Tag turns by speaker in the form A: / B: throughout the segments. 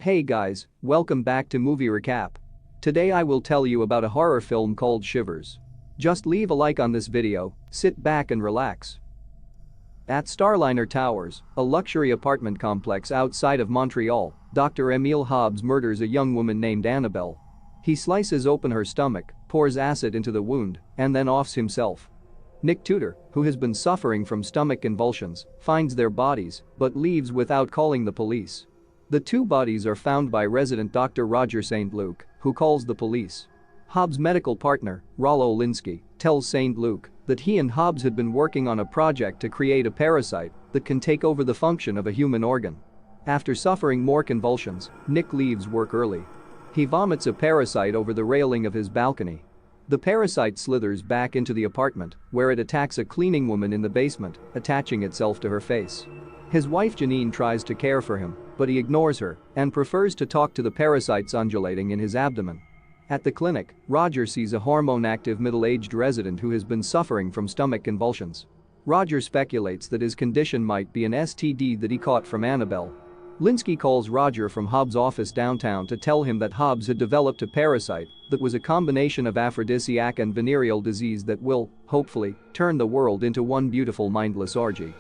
A: Hey guys, welcome back to Movie Recap. Today I will tell you about a horror film called Shivers. Just leave a like on this video, sit back and relax. At Starliner Towers, a luxury apartment complex outside of Montreal, Dr. Emile Hobbs murders a young woman named Annabelle. He slices open her stomach, pours acid into the wound, and then offs himself. Nick Tudor, who has been suffering from stomach convulsions, finds their bodies but leaves without calling the police. The two bodies are found by resident Dr. Roger St. Luc, who calls the police. Hobbs' medical partner, Rollo Linsky, tells St. Luc that he and Hobbs had been working on a project to create a parasite that can take over the function of a human organ. After suffering more convulsions, Nick leaves work early. He vomits a parasite over the railing of his balcony. The parasite slithers back into the apartment, where it attacks a cleaning woman in the basement, attaching itself to her face. His wife Janine tries to care for him, but he ignores her and prefers to talk to the parasites undulating in his abdomen. At the clinic, Roger sees a hormone-active middle-aged resident who has been suffering from stomach convulsions. Roger speculates that his condition might be an STD that he caught from Annabelle. Linsky calls Roger from Hobbs' office downtown to tell him that Hobbs had developed a parasite that was a combination of aphrodisiac and venereal disease that will, hopefully, turn the world into one beautiful mindless orgy.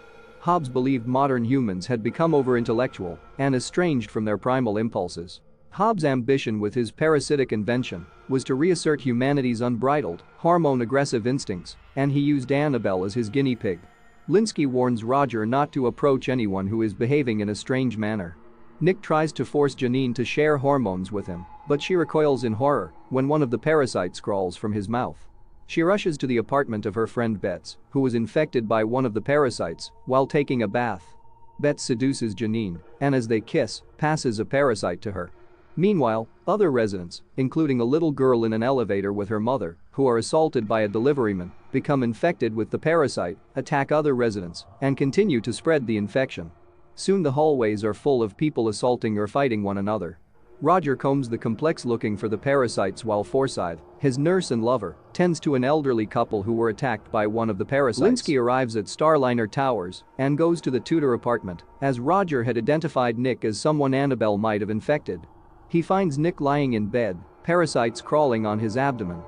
A: Hobbs believed modern humans had become over-intellectual and estranged from their primal impulses. Hobbs' ambition with his parasitic invention was to reassert humanity's unbridled, hormone-aggressive instincts, and he used Annabelle as his guinea pig. Linsky warns Roger not to approach anyone who is behaving in a strange manner. Nick tries to force Janine to share hormones with him, but she recoils in horror when one of the parasites crawls from his mouth. She rushes to the apartment of her friend Betts, who was infected by one of the parasites while taking a bath. Betts seduces Janine and, as they kiss, passes a parasite to her. Meanwhile, other residents, including a little girl in an elevator with her mother, who are assaulted by a deliveryman, become infected with the parasite, attack other residents, and continue to spread the infection. Soon the hallways are full of people assaulting or fighting one another. Roger combs the complex looking for the parasites while Forsythe, his nurse and lover, tends to an elderly couple who were attacked by one of the parasites. Linsky arrives at Starliner Towers and goes to the Tudor apartment, as Roger had identified Nick as someone Annabelle might have infected. He finds Nick lying in bed, parasites crawling on his abdomen.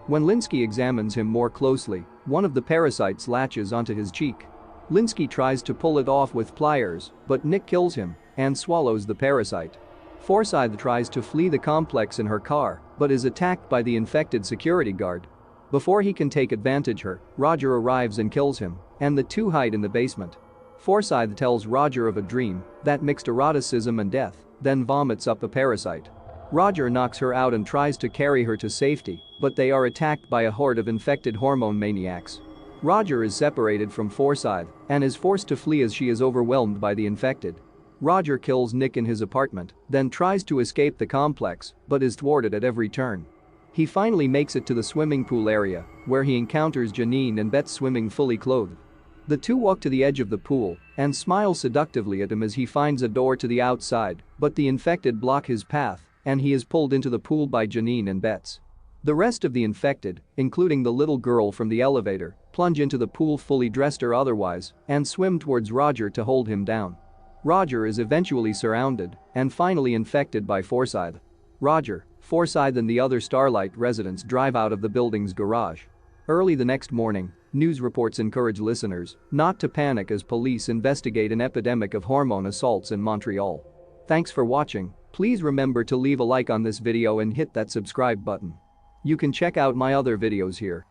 A: When Linsky examines him more closely, one of the parasites latches onto his cheek. Linsky tries to pull it off with pliers, but Nick kills him and swallows the parasite. Forsythe tries to flee the complex in her car, but is attacked by the infected security guard. Before he can take advantage her, Roger arrives and kills him, and the two hide in the basement. Forsythe tells Roger of a dream that mixed eroticism and death, then vomits up a parasite. Roger knocks her out and tries to carry her to safety, but they are attacked by a horde of infected hormone maniacs. Roger is separated from Forsythe and is forced to flee as she is overwhelmed by the infected. Roger kills Nick in his apartment, then tries to escape the complex, but is thwarted at every turn. He finally makes it to the swimming pool area, where he encounters Janine and Betts swimming fully clothed. The two walk to the edge of the pool and smile seductively at him as he finds a door to the outside, but the infected block his path and he is pulled into the pool by Janine and Betts. The rest of the infected, including the little girl from the elevator, plunge into the pool fully dressed or otherwise and swim towards Roger to hold him down. Roger is eventually surrounded and finally infected by Forsythe. Roger, Forsythe and the other Starlight residents drive out of the building's garage. Early the next morning, news reports encourage listeners not to panic as police investigate an epidemic of hormone assaults in Montreal. Thanks for watching. Please remember to leave a like on this video and hit that subscribe button. You can check out my other videos here.